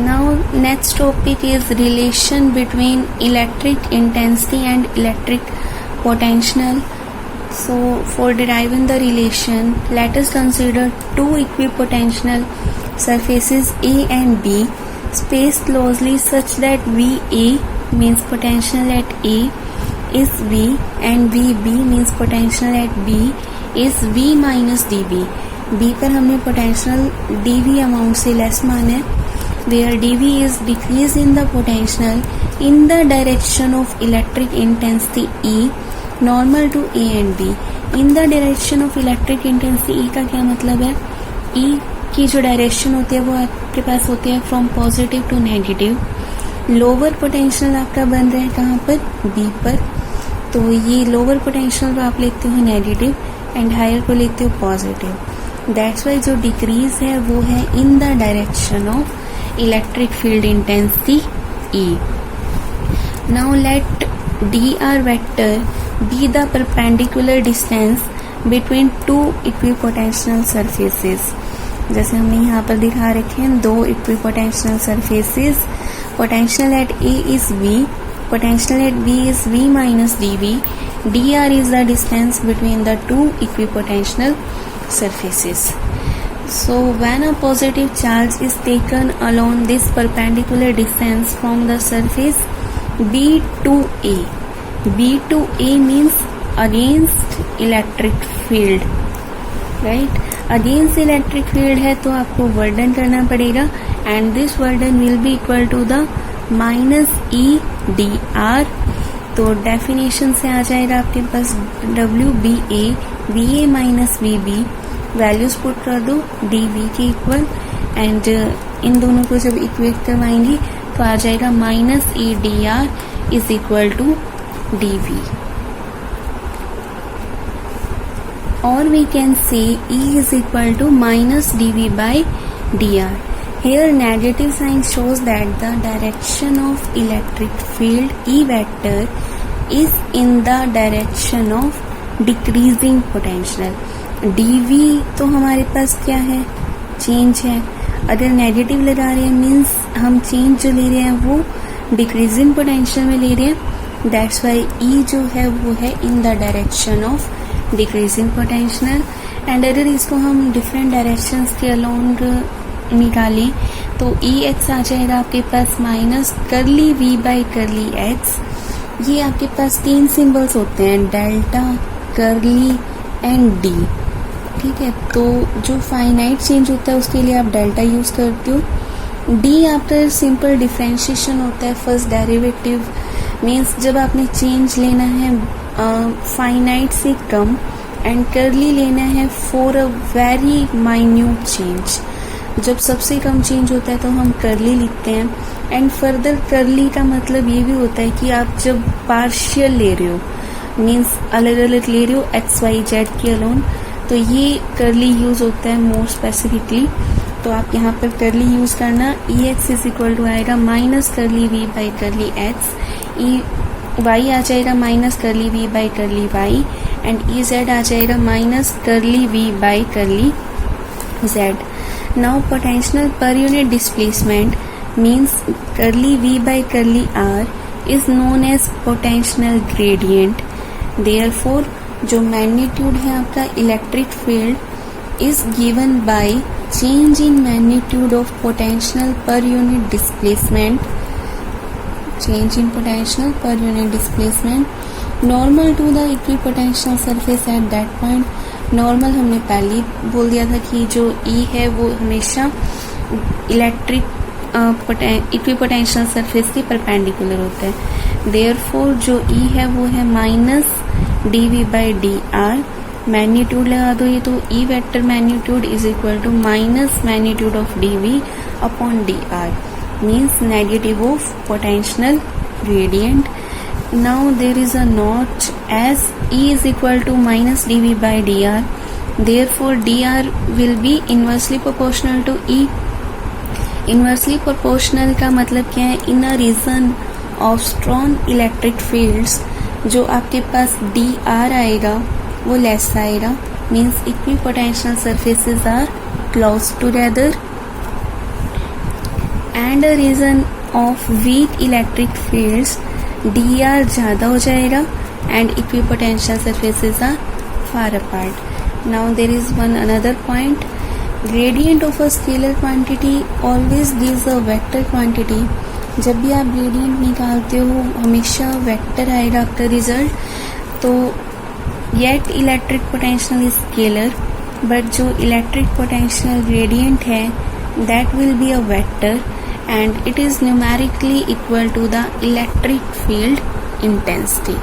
Now next topic is relation between electric intensity and electric potential. So for deriving the relation, let us consider two equipotential surfaces A and B spaced closely such that VA means potential at A is V and VB means potential at B is V minus dV. B पर हमने potential dV amount से less माना है, where dV is decrease in the potential in the direction of electric intensity E normal to A and B. In the direction of electric intensity E का क्या मतलब है? E की जो direction होती है वो आपके पास होती है from positive to negative. Lower potential आपका बन रहा है कहाँ पर? बी पर. तो ये लोअर पोटेंशियल को आप लेते हो नेगेटिव एंड हायर को लेते हो पॉजिटिव. दैट्स वाई जो डिक्रीज है वो है in the direction of electric field intensity E. Now let dr vector be the perpendicular distance between two equipotential surfaces. जैसे हमने यहाँ पर दिखा रखे हैं दो equipotential surfaces. Potential at A is V, potential at B is V minus dV. dr is the distance between the two equipotensial surfaces. So when a positive charge is taken along this perpendicular distance from the surface B to A, B to A means against electric field, right? Against electric field है तो आपको work done करना पड़ेगा and this work done will be equal to the minus E d r. तो definition से आ जाएगा आपके पास W B A minus V B. Values put कर दो डी वी के इक्वल एंड इन दोनों को जब इक्वेट करवाएंगे तो आ जाएगा minus E d r is equal to d V. Or we can say E is equal to minus dV by dr. Here negative sign shows that the direction of electric field E vector is in the direction of decreasing potential. dV तो हमारे पास क्या है? Change है. अगर negative लगा रहे हैं means हम चेंज जो ले रहे हैं वो डिक्रीजिंग पोटेंशियल में ले रहे हैं. दैट्स वाई E जो है वो है in the direction of decreasing potential. And अगर इसको हम डिफरेंट डायरेक्शंस के अलोंग निकालें तो ई एक्स आ जाएगा आपके पास minus curly V by curly x. ये आपके पास तीन सिंबल्स होते हैं डेल्टा, करली एंड डी. ठीक है, तो जो फाइनाइट चेंज होता है उसके लिए आप डेल्टा यूज करते हो. डी आफ्टर सिंपल डिफ्रेंशिएशन होता है फर्स्ट डेरिवेटिव मीन्स जब आपने चेंज लेना है फाइनाइट से कम एंड करली लेना है for a very minute change. जब सबसे कम चेंज होता है तो हम करली लिखते हैं. एंड फर्दर करली का मतलब ये भी होता है कि आप जब पार्शियल ले रहे हो मीन्स अलग अलग ले रहे हो एक्स वाई जेड के अलोन तो ये करली यूज होता है मोर स्पेसिफिकली. तो आप यहाँ पर करली यूज करना. E x is equal to आएगा minus curly V by curly x. E y आ जाएगा minus curly V by curly y and E z आ जाएगा minus curly V by curly z. Now potential per unit displacement means curly V by curly r is known as potential gradient. Therefore जो magnitude है आपका electric field is given by change in magnitude of potential per unit displacement. Change in potential per unit displacement normal to the equipotential surface at that point. Normal हमने पहले बोल दिया था कि जो E है वो हमेशा इलेक्ट्रिक इक्विपोटेंशियल सरफेस के परपेंडिकुलर होता है. देयरफॉर जो E है वो है minus D V by D R. Magnitude लगा दो ये तो E vector magnitude is equal to minus magnitude of D V upon D R means negative of potential gradient. Now there is a notch as E is equal to minus dV by dr. Therefore dr will be inversely proportional to E. Inversely proportional का मतलब क्या है? In a region of strong electric fields जो आपके पास dr आएगा वो less आएगा means equipotential surfaces are close together and a region of weak electric fields, dr ज़्यादा हो जाएगा and equipotential surfaces are far apart. Now there is one another point. Gradient of a scalar quantity always gives a vector quantity. जब भी आप gradient निकालते हो हमेशा vector आएगा आपका रिजल्ट. तो yet electric potential is scalar, but जो इलेक्ट्रिक पोटेंशियल ग्रेडियंट है that will be a vector and it is numerically equal to the electric field intensity.